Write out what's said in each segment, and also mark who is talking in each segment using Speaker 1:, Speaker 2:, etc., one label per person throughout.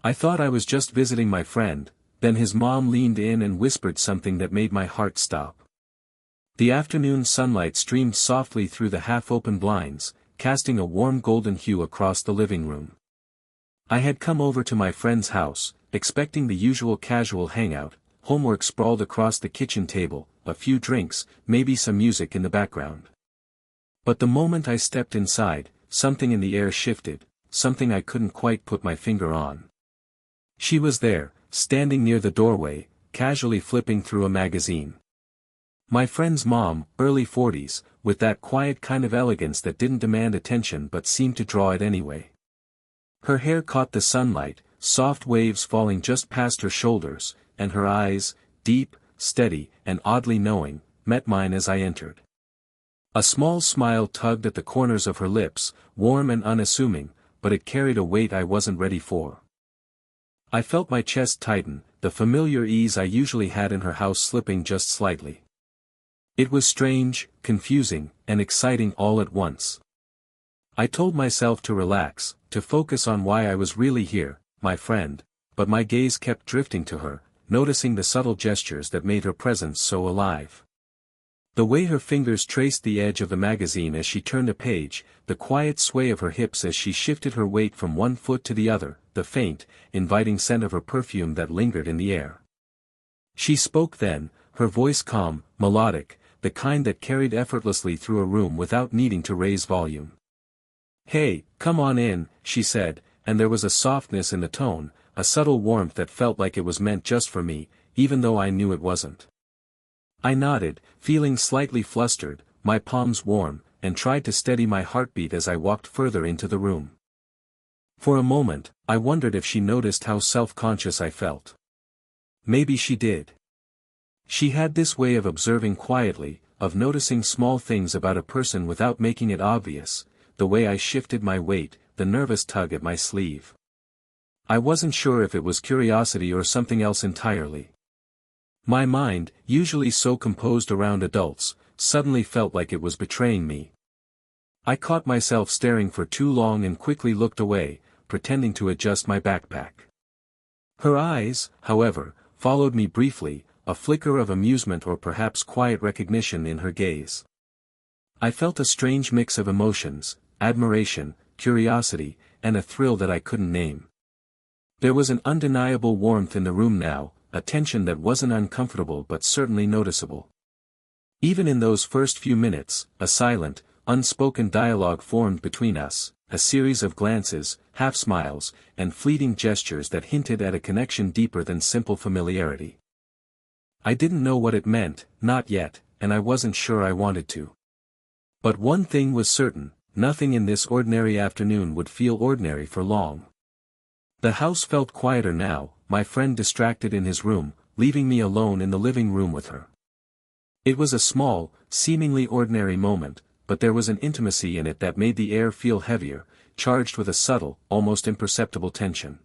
Speaker 1: I thought I was just visiting my friend, then his mom leaned in and whispered something that made my heart stop. The afternoon sunlight streamed softly through the half-open blinds, casting a warm golden hue across the living room. I had come over to my friend's house, expecting the usual casual hangout, homework sprawled across the kitchen table, a few drinks, maybe some music in the background. But the moment I stepped inside, something in the air shifted, something I couldn't quite put my finger on. She was there, standing near the doorway, casually flipping through a magazine. My friend's mom, early 40s, with that quiet kind of elegance that didn't demand attention but seemed to draw it anyway. Her hair caught the sunlight, soft waves falling just past her shoulders, and her eyes, deep, steady, and oddly knowing, met mine as I entered. A small smile tugged at the corners of her lips, warm and unassuming, but it carried a weight I wasn't ready for. I felt my chest tighten, the familiar ease I usually had in her house slipping just slightly. It was strange, confusing, and exciting all at once. I told myself to relax, to focus on why I was really here, my friend, but my gaze kept drifting to her, noticing the subtle gestures that made her presence so alive. The way her fingers traced the edge of the magazine as she turned a page, the quiet sway of her hips as she shifted her weight from one foot to the other, the faint, inviting scent of her perfume that lingered in the air. She spoke then, her voice calm, melodic, the kind that carried effortlessly through a room without needing to raise volume. "Hey, come on in," she said, and there was a softness in the tone, a subtle warmth that felt like it was meant just for me, even though I knew it wasn't. I nodded, feeling slightly flustered, my palms warm, and tried to steady my heartbeat as I walked further into the room. For a moment, I wondered if she noticed how self-conscious I felt. Maybe she did. She had this way of observing quietly, of noticing small things about a person without making it obvious, the way I shifted my weight, the nervous tug at my sleeve. I wasn't sure if it was curiosity or something else entirely. My mind, usually so composed around adults, suddenly felt like it was betraying me. I caught myself staring for too long and quickly looked away, pretending to adjust my backpack. Her eyes, however, followed me briefly, a flicker of amusement or perhaps quiet recognition in her gaze. I felt a strange mix of emotions, admiration, curiosity, and a thrill that I couldn't name. There was an undeniable warmth in the room now, a tension that wasn't uncomfortable but certainly noticeable. Even in those first few minutes, a silent, unspoken dialogue formed between us, a series of glances, half-smiles, and fleeting gestures that hinted at a connection deeper than simple familiarity. I didn't know what it meant, not yet, and I wasn't sure I wanted to. But one thing was certain, nothing in this ordinary afternoon would feel ordinary for long. The house felt quieter now, my friend distracted in his room, leaving me alone in the living room with her. It was a small, seemingly ordinary moment, but there was an intimacy in it that made the air feel heavier, charged with a subtle, almost imperceptible tension.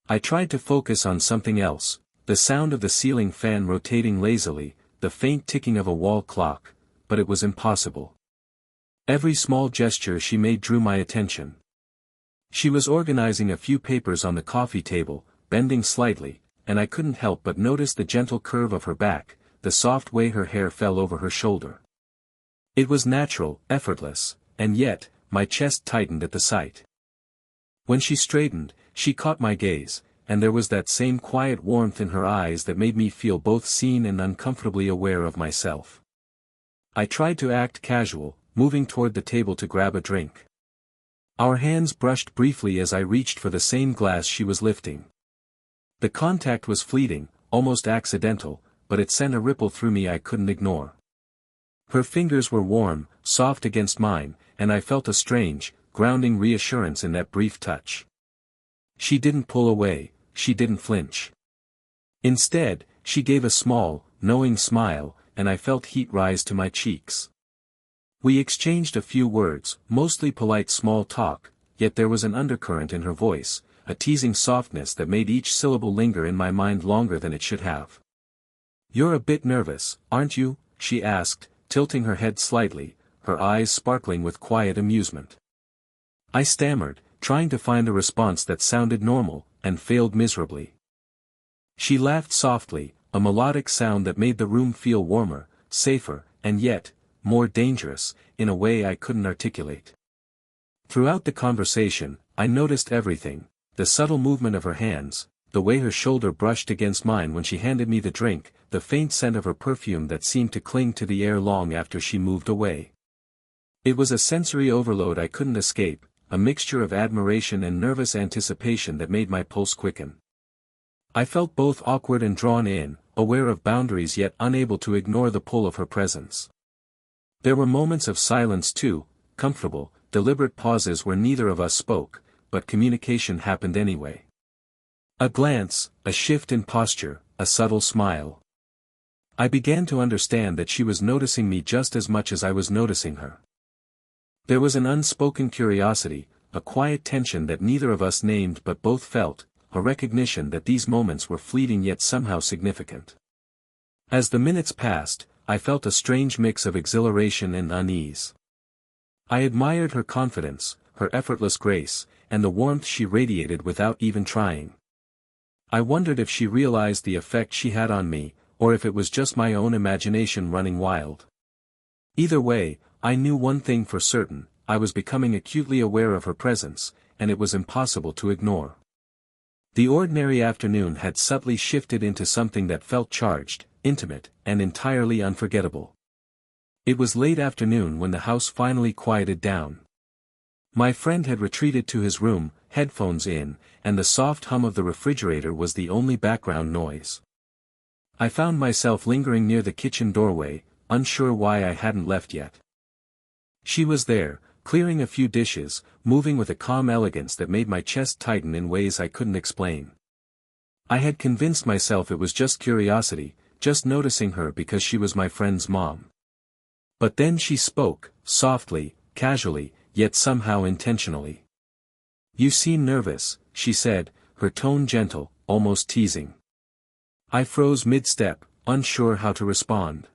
Speaker 1: I tried to focus on something else, the sound of the ceiling fan rotating lazily, the faint ticking of a wall clock, but it was impossible. Every small gesture she made drew my attention. She was organizing a few papers on the coffee table, bending slightly, and I couldn't help but notice the gentle curve of her back, the soft way her hair fell over her shoulder. It was natural, effortless, and yet, my chest tightened at the sight. When she straightened, she caught my gaze, and there was that same quiet warmth in her eyes that made me feel both seen and uncomfortably aware of myself. I tried to act casual, moving toward the table to grab a drink. Our hands brushed briefly as I reached for the same glass she was lifting. The contact was fleeting, almost accidental, but it sent a ripple through me I couldn't ignore. Her fingers were warm, soft against mine, and I felt a strange, grounding reassurance in that brief touch. She didn't pull away, she didn't flinch. Instead, she gave a small, knowing smile, and I felt heat rise to my cheeks. We exchanged a few words, mostly polite small talk, yet there was an undercurrent in her voice, a teasing softness that made each syllable linger in my mind longer than it should have. "You're a bit nervous, aren't you?" she asked, tilting her head slightly, her eyes sparkling with quiet amusement. I stammered, trying to find a response that sounded normal, and failed miserably. She laughed softly, a melodic sound that made the room feel warmer, safer, and yet, more dangerous, in a way I couldn't articulate. Throughout the conversation, I noticed everything: the subtle movement of her hands, the way her shoulder brushed against mine when she handed me the drink, the faint scent of her perfume that seemed to cling to the air long after she moved away. It was a sensory overload I couldn't escape, a mixture of admiration and nervous anticipation that made my pulse quicken. I felt both awkward and drawn in, aware of boundaries yet unable to ignore the pull of her presence. There were moments of silence too, comfortable, deliberate pauses where neither of us spoke, but communication happened anyway. A glance, a shift in posture, a subtle smile. I began to understand that she was noticing me just as much as I was noticing her. There was an unspoken curiosity, a quiet tension that neither of us named but both felt, a recognition that these moments were fleeting yet somehow significant. As the minutes passed, I felt a strange mix of exhilaration and unease. I admired her confidence, her effortless grace, and the warmth she radiated without even trying. I wondered if she realized the effect she had on me, or if it was just my own imagination running wild. Either way, I knew one thing for certain: I was becoming acutely aware of her presence, and it was impossible to ignore. The ordinary afternoon had subtly shifted into something that felt charged, intimate, and entirely unforgettable. It was late afternoon when the house finally quieted down. My friend had retreated to his room, headphones in, and the soft hum of the refrigerator was the only background noise. I found myself lingering near the kitchen doorway, unsure why I hadn't left yet. She was there, clearing a few dishes, moving with a calm elegance that made my chest tighten in ways I couldn't explain. I had convinced myself it was just curiosity, just noticing her because she was my friend's mom. But then she spoke, softly, casually, yet somehow intentionally. "You seem nervous," she said, her tone gentle, almost teasing. I froze mid-step, unsure how to respond.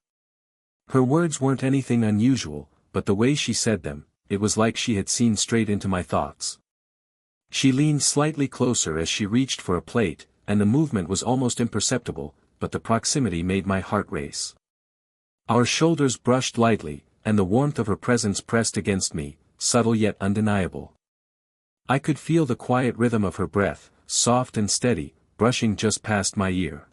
Speaker 1: Her words weren't anything unusual, but the way she said them, it was like she had seen straight into my thoughts. She leaned slightly closer as she reached for a plate, and the movement was almost imperceptible, but the proximity made my heart race. Our shoulders brushed lightly, and the warmth of her presence pressed against me, subtle yet undeniable. I could feel the quiet rhythm of her breath, soft and steady, brushing just past my ear.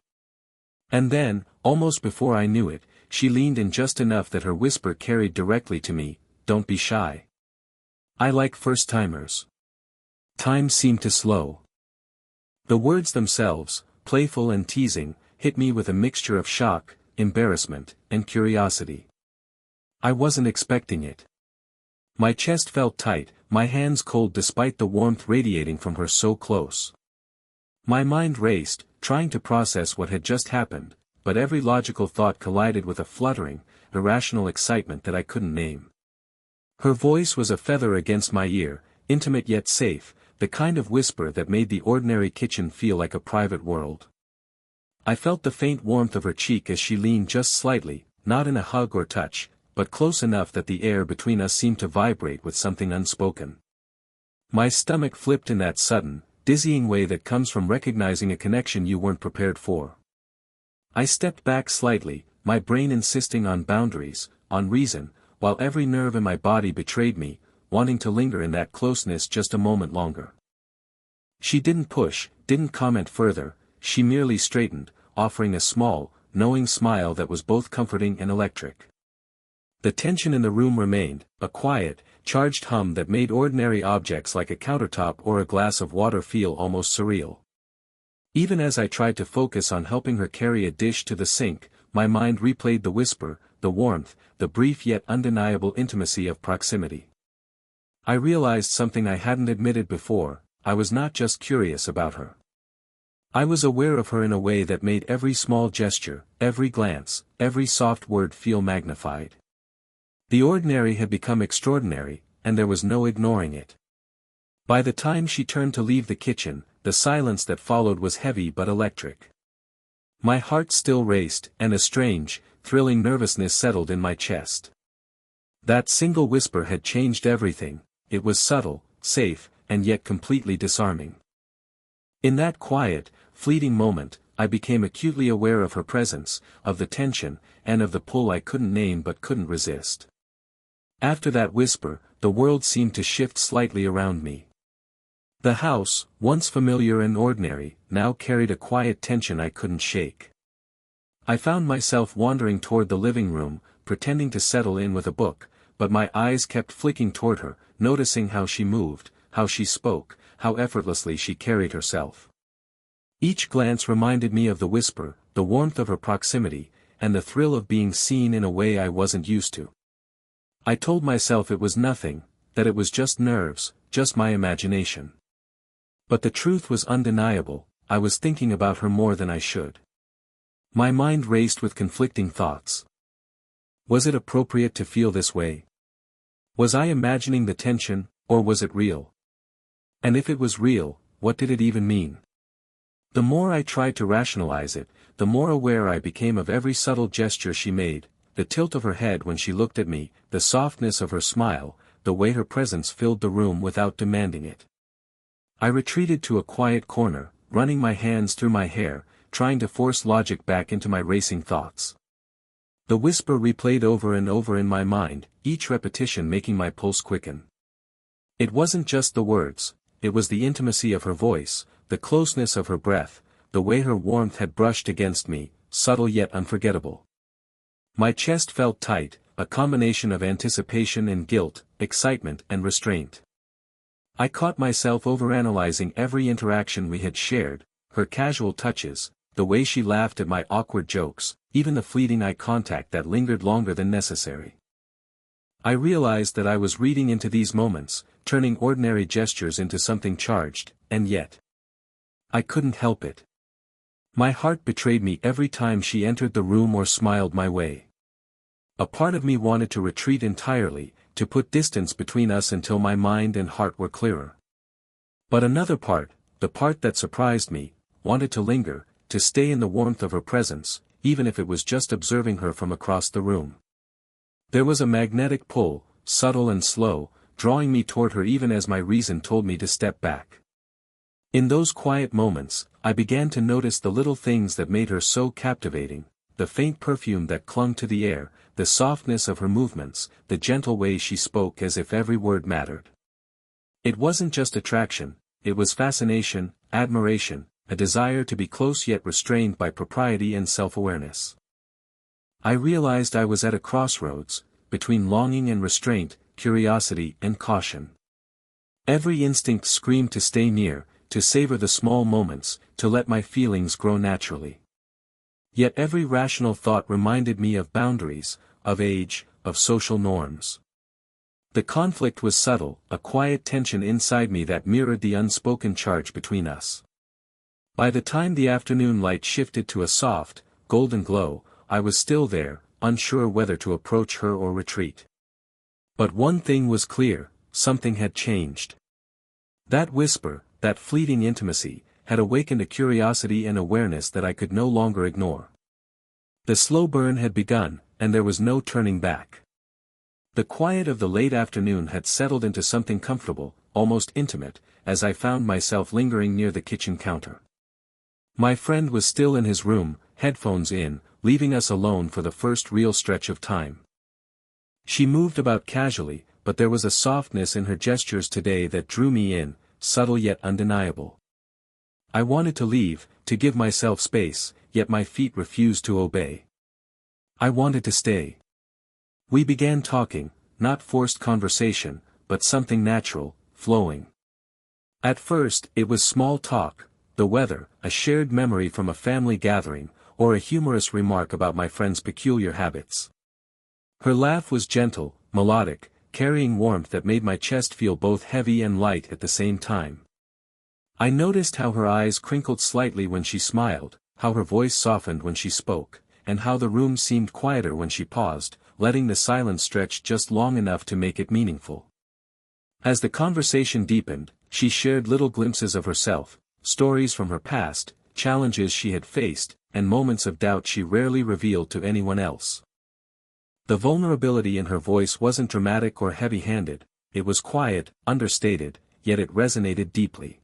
Speaker 1: And then, almost before I knew it, she leaned in just enough that her whisper carried directly to me: "Don't be shy. I like first-timers." Time seemed to slow. The words themselves, playful and teasing, hit me with a mixture of shock, embarrassment, and curiosity. I wasn't expecting it. My chest felt tight, my hands cold despite the warmth radiating from her so close. My mind raced, trying to process what had just happened, but every logical thought collided with a fluttering, irrational excitement that I couldn't name. Her voice was a feather against my ear, intimate yet safe, the kind of whisper that made the ordinary kitchen feel like a private world. I felt the faint warmth of her cheek as she leaned just slightly, not in a hug or touch, but close enough that the air between us seemed to vibrate with something unspoken. My stomach flipped in that sudden, dizzying way that comes from recognizing a connection you weren't prepared for. I stepped back slightly, my brain insisting on boundaries, on reason, while every nerve in my body betrayed me, wanting to linger in that closeness just a moment longer. She didn't push, didn't comment further, she merely straightened, offering a small, knowing smile that was both comforting and electric. The tension in the room remained, a quiet, charged hum that made ordinary objects like a countertop or a glass of water feel almost surreal. Even as I tried to focus on helping her carry a dish to the sink, my mind replayed the whisper, the warmth, the brief yet undeniable intimacy of proximity. I realized something I hadn't admitted before: I was not just curious about her. I was aware of her in a way that made every small gesture, every glance, every soft word feel magnified. The ordinary had become extraordinary, and there was no ignoring it. By the time she turned to leave the kitchen, the silence that followed was heavy but electric. My heart still raced, and a strange, thrilling nervousness settled in my chest. That single whisper had changed everything. It was subtle, safe, and yet completely disarming. In that quiet, fleeting moment, I became acutely aware of her presence, of the tension, and of the pull I couldn't name but couldn't resist. After that whisper, the world seemed to shift slightly around me. The house, once familiar and ordinary, now carried a quiet tension I couldn't shake. I found myself wandering toward the living room, pretending to settle in with a book, but my eyes kept flicking toward her, noticing how she moved, how she spoke, how effortlessly she carried herself. Each glance reminded me of the whisper, the warmth of her proximity, and the thrill of being seen in a way I wasn't used to. I told myself it was nothing, that it was just nerves, just my imagination. But the truth was undeniable, I was thinking about her more than I should. My mind raced with conflicting thoughts. Was it appropriate to feel this way? Was I imagining the tension, or was it real? And if it was real, what did it even mean? The more I tried to rationalize it, the more aware I became of every subtle gesture she made, the tilt of her head when she looked at me, the softness of her smile, the way her presence filled the room without demanding it. I retreated to a quiet corner, running my hands through my hair, trying to force logic back into my racing thoughts. The whisper replayed over and over in my mind, each repetition making my pulse quicken. It wasn't just the words, it was the intimacy of her voice, the closeness of her breath, the way her warmth had brushed against me, subtle yet unforgettable. My chest felt tight, a combination of anticipation and guilt, excitement and restraint. I caught myself overanalyzing every interaction we had shared, her casual touches, the way she laughed at my awkward jokes, even the fleeting eye contact that lingered longer than necessary. I realized that I was reading into these moments, turning ordinary gestures into something charged, and yet I couldn't help it. My heart betrayed me every time she entered the room or smiled my way. A part of me wanted to retreat entirely, to put distance between us until my mind and heart were clearer. But another part, the part that surprised me, wanted to linger, to stay in the warmth of her presence, even if it was just observing her from across the room. There was a magnetic pull, subtle and slow, drawing me toward her even as my reason told me to step back. In those quiet moments, I began to notice the little things that made her so captivating, the faint perfume that clung to the air, the softness of her movements, the gentle way she spoke as if every word mattered. It wasn't just attraction, it was fascination, admiration, a desire to be close yet restrained by propriety and self-awareness. I realized I was at a crossroads, between longing and restraint, curiosity and caution. Every instinct screamed to stay near, to savor the small moments, to let my feelings grow naturally. Yet every rational thought reminded me of boundaries, of age, of social norms. The conflict was subtle, a quiet tension inside me that mirrored the unspoken charge between us. By the time the afternoon light shifted to a soft, golden glow, I was still there, unsure whether to approach her or retreat. But one thing was clear, something had changed. That whisper, that fleeting intimacy, had awakened a curiosity and awareness that I could no longer ignore. The slow burn had begun, and there was no turning back. The quiet of the late afternoon had settled into something comfortable, almost intimate, as I found myself lingering near the kitchen counter. My friend was still in his room, headphones in, leaving us alone for the first real stretch of time. She moved about casually, but there was a softness in her gestures today that drew me in, subtle yet undeniable. I wanted to leave, to give myself space, yet my feet refused to obey. I wanted to stay. We began talking, not forced conversation, but something natural, flowing. At first, it was small talk, the weather, a shared memory from a family gathering, or a humorous remark about my friend's peculiar habits. Her laugh was gentle, melodic, carrying warmth that made my chest feel both heavy and light at the same time. I noticed how her eyes crinkled slightly when she smiled, how her voice softened when she spoke, and how the room seemed quieter when she paused, letting the silence stretch just long enough to make it meaningful. As the conversation deepened, she shared little glimpses of herself, stories from her past, challenges she had faced, and moments of doubt she rarely revealed to anyone else. The vulnerability in her voice wasn't dramatic or heavy-handed, it was quiet, understated, yet it resonated deeply.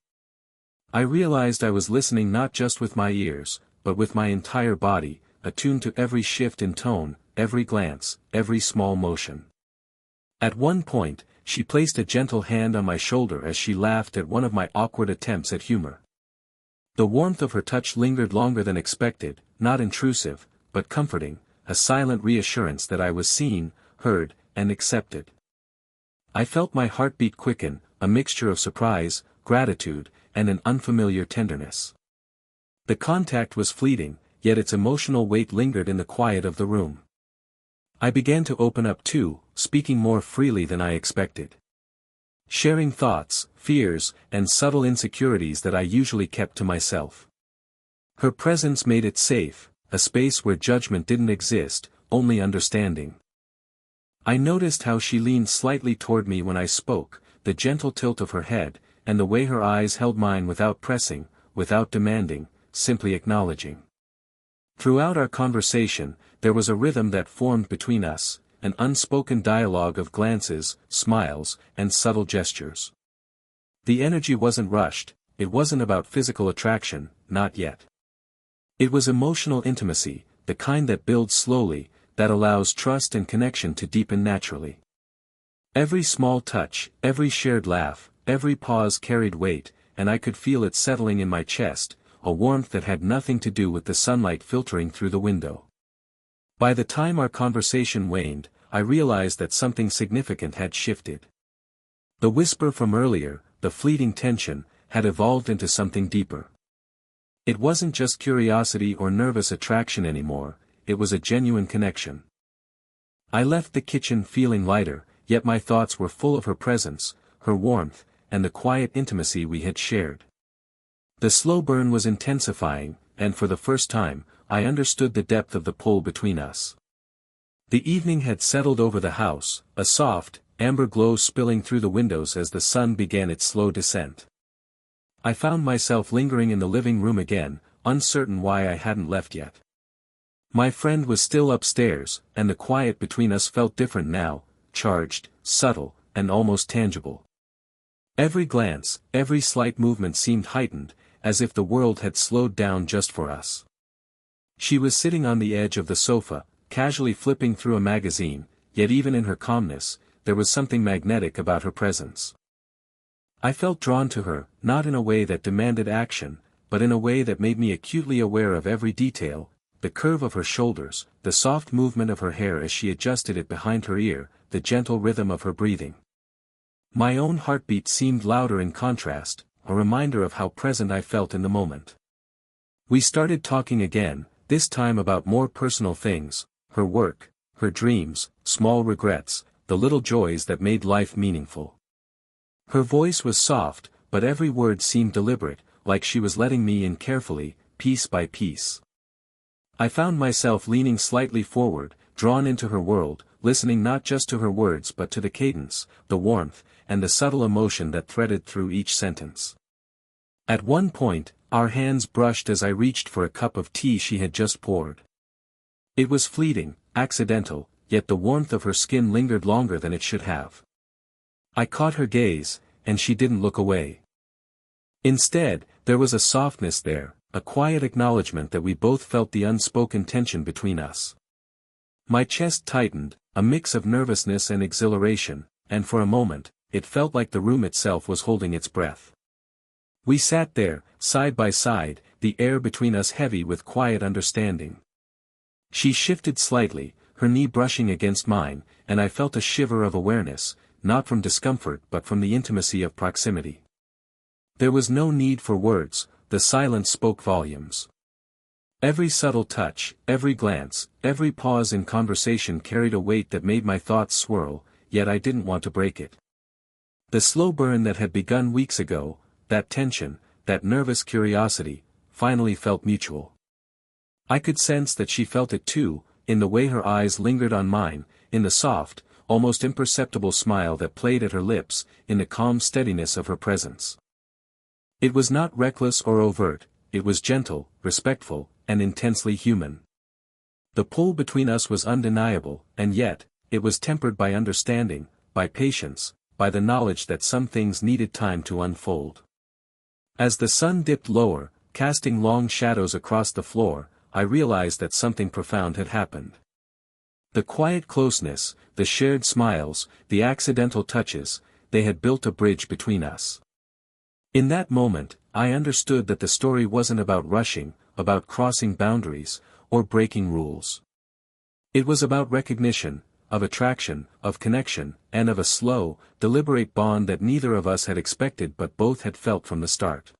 Speaker 1: I realized I was listening not just with my ears, but with my entire body, attuned to every shift in tone, every glance, every small motion. At one point, she placed a gentle hand on my shoulder as she laughed at one of my awkward attempts at humor. The warmth of her touch lingered longer than expected, not intrusive, but comforting, a silent reassurance that I was seen, heard, and accepted. I felt my heartbeat quicken, a mixture of surprise, gratitude, and an unfamiliar tenderness. The contact was fleeting, yet its emotional weight lingered in the quiet of the room. I began to open up too, speaking more freely than I expected. Sharing thoughts, fears, and subtle insecurities that I usually kept to myself. Her presence made it safe, a space where judgment didn't exist, only understanding. I noticed how she leaned slightly toward me when I spoke, the gentle tilt of her head, and the way her eyes held mine without pressing, without demanding, simply acknowledging. Throughout our conversation, there was a rhythm that formed between us, an unspoken dialogue of glances, smiles, and subtle gestures. The energy wasn't rushed, it wasn't about physical attraction, not yet. It was emotional intimacy, the kind that builds slowly, that allows trust and connection to deepen naturally. Every small touch, every shared laugh, every pause carried weight, and I could feel it settling in my chest, a warmth that had nothing to do with the sunlight filtering through the window. By the time our conversation waned, I realized that something significant had shifted. The whisper from earlier, the fleeting tension, had evolved into something deeper. It wasn't just curiosity or nervous attraction anymore, it was a genuine connection. I left the kitchen feeling lighter, yet my thoughts were full of her presence, her warmth, and the quiet intimacy we had shared. The slow burn was intensifying, and for the first time, I understood the depth of the pull between us. The evening had settled over the house, a soft, amber glow spilling through the windows as the sun began its slow descent. I found myself lingering in the living room again, uncertain why I hadn't left yet. My friend was still upstairs, and the quiet between us felt different now, charged, subtle, and almost tangible. Every glance, every slight movement seemed heightened, as if the world had slowed down just for us. She was sitting on the edge of the sofa, casually flipping through a magazine, yet even in her calmness, there was something magnetic about her presence. I felt drawn to her, not in a way that demanded action, but in a way that made me acutely aware of every detail, the curve of her shoulders, the soft movement of her hair as she adjusted it behind her ear, the gentle rhythm of her breathing. My own heartbeat seemed louder in contrast, a reminder of how present I felt in the moment. We started talking again, this time about more personal things, her work, her dreams, small regrets, the little joys that made life meaningful. Her voice was soft, but every word seemed deliberate, like she was letting me in carefully, piece by piece. I found myself leaning slightly forward, drawn into her world, listening not just to her words but to the cadence, the warmth, and the subtle emotion that threaded through each sentence. At one point, our hands brushed as I reached for a cup of tea she had just poured. It was fleeting, accidental, yet the warmth of her skin lingered longer than it should have. I caught her gaze, and she didn't look away. Instead, there was a softness there, a quiet acknowledgement that we both felt the unspoken tension between us. My chest tightened, a mix of nervousness and exhilaration, and for a moment, it felt like the room itself was holding its breath. We sat there, side by side, the air between us heavy with quiet understanding. She shifted slightly, her knee brushing against mine, and I felt a shiver of awareness, not from discomfort but from the intimacy of proximity. There was no need for words, the silence spoke volumes. Every subtle touch, every glance, every pause in conversation carried a weight that made my thoughts swirl, yet I didn't want to break it. The slow burn that had begun weeks ago, that tension, that nervous curiosity, finally felt mutual. I could sense that she felt it too, in the way her eyes lingered on mine, in the soft, almost imperceptible smile that played at her lips, in the calm steadiness of her presence. It was not reckless or overt, it was gentle, respectful, and intensely human. The pull between us was undeniable, and yet, it was tempered by understanding, by patience, by the knowledge that some things needed time to unfold. As the sun dipped lower, casting long shadows across the floor, I realized that something profound had happened. The quiet closeness, the shared smiles, the accidental touches, they had built a bridge between us. In that moment, I understood that the story wasn't about rushing, about crossing boundaries, or breaking rules. It was about recognition, of attraction, of connection, and of a slow, deliberate bond that neither of us had expected but both had felt from the start.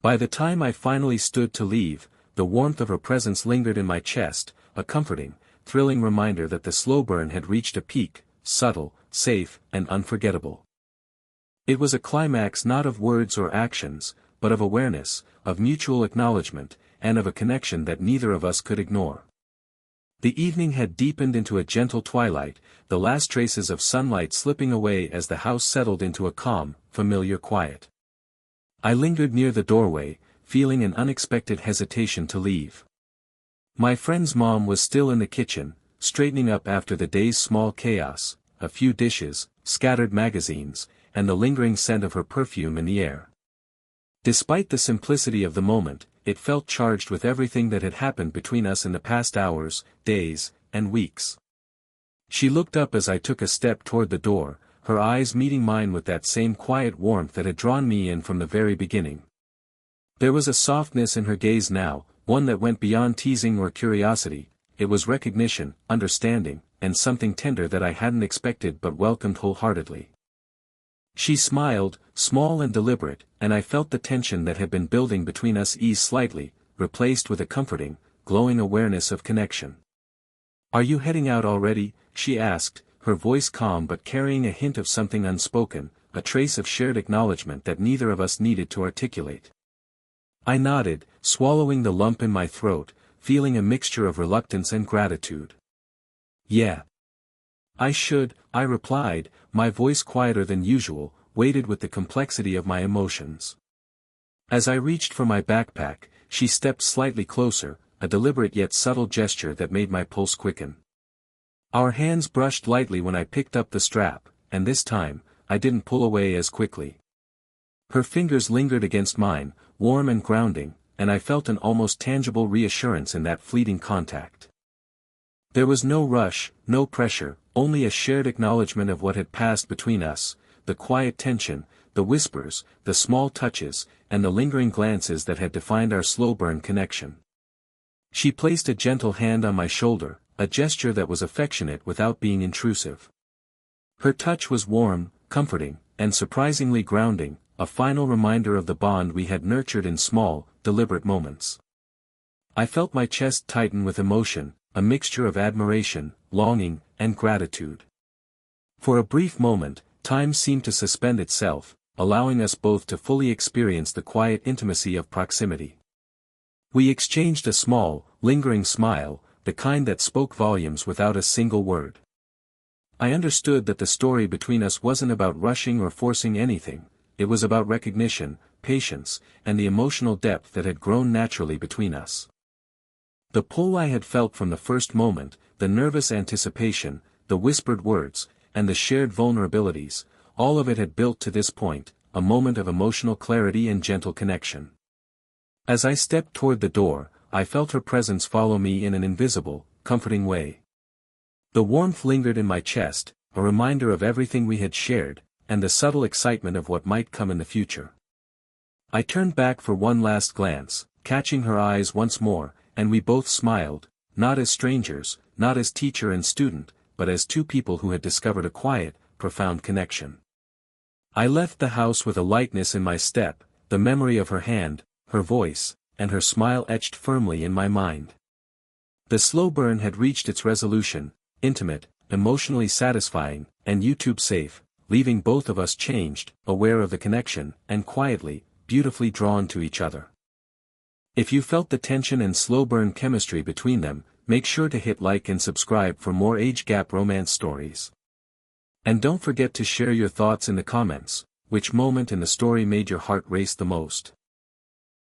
Speaker 1: By the time I finally stood to leave, the warmth of her presence lingered in my chest, a comforting, thrilling reminder that the slow burn had reached a peak, subtle, safe, and unforgettable. It was a climax not of words or actions, but of awareness, of mutual acknowledgement, and of a connection that neither of us could ignore. The evening had deepened into a gentle twilight, the last traces of sunlight slipping away as the house settled into a calm, familiar quiet. I lingered near the doorway, feeling an unexpected hesitation to leave. My friend's mom was still in the kitchen, straightening up after the day's small chaos, a few dishes, scattered magazines, and the lingering scent of her perfume in the air. Despite the simplicity of the moment, it felt charged with everything that had happened between us in the past hours, days, and weeks. She looked up as I took a step toward the door, her eyes meeting mine with that same quiet warmth that had drawn me in from the very beginning. There was a softness in her gaze now, one that went beyond teasing or curiosity. It was recognition, understanding, and something tender that I hadn't expected but welcomed wholeheartedly. She smiled, small and deliberate, and I felt the tension that had been building between us ease slightly, replaced with a comforting, glowing awareness of connection. "Are you heading out already?" she asked, her voice calm but carrying a hint of something unspoken, a trace of shared acknowledgement that neither of us needed to articulate. I nodded, swallowing the lump in my throat, feeling a mixture of reluctance and gratitude. "Yeah. I should," I replied, my voice quieter than usual, weighted with the complexity of my emotions. As I reached for my backpack, she stepped slightly closer, a deliberate yet subtle gesture that made my pulse quicken. Our hands brushed lightly when I picked up the strap, and this time, I didn't pull away as quickly. Her fingers lingered against mine, warm and grounding, and I felt an almost tangible reassurance in that fleeting contact. There was no rush, no pressure, only a shared acknowledgement of what had passed between us, the quiet tension, the whispers, the small touches, and the lingering glances that had defined our slow-burn connection. She placed a gentle hand on my shoulder, a gesture that was affectionate without being intrusive. Her touch was warm, comforting, and surprisingly grounding, a final reminder of the bond we had nurtured in small, deliberate moments. I felt my chest tighten with emotion, a mixture of admiration, longing, and gratitude. For a brief moment, time seemed to suspend itself, allowing us both to fully experience the quiet intimacy of proximity. We exchanged a small, lingering smile, the kind that spoke volumes without a single word. I understood that the story between us wasn't about rushing or forcing anything, it was about recognition, patience, and the emotional depth that had grown naturally between us. The pull I had felt from the first moment, the nervous anticipation, the whispered words, and the shared vulnerabilities, all of it had built to this point, a moment of emotional clarity and gentle connection. As I stepped toward the door, I felt her presence follow me in an invisible, comforting way. The warmth lingered in my chest, a reminder of everything we had shared, and the subtle excitement of what might come in the future. I turned back for one last glance, catching her eyes once more, and we both smiled, not as strangers, not as teacher and student, but as two people who had discovered a quiet, profound connection. I left the house with a lightness in my step, the memory of her hand, her voice, and her smile etched firmly in my mind. The slow burn had reached its resolution, intimate, emotionally satisfying, and YouTube safe, leaving both of us changed, aware of the connection, and quietly, beautifully drawn to each other. If you felt the tension and slow burn chemistry between them, make sure to hit like and subscribe for more age gap romance stories. And don't forget to share your thoughts in the comments. Which moment in the story made your heart race the most?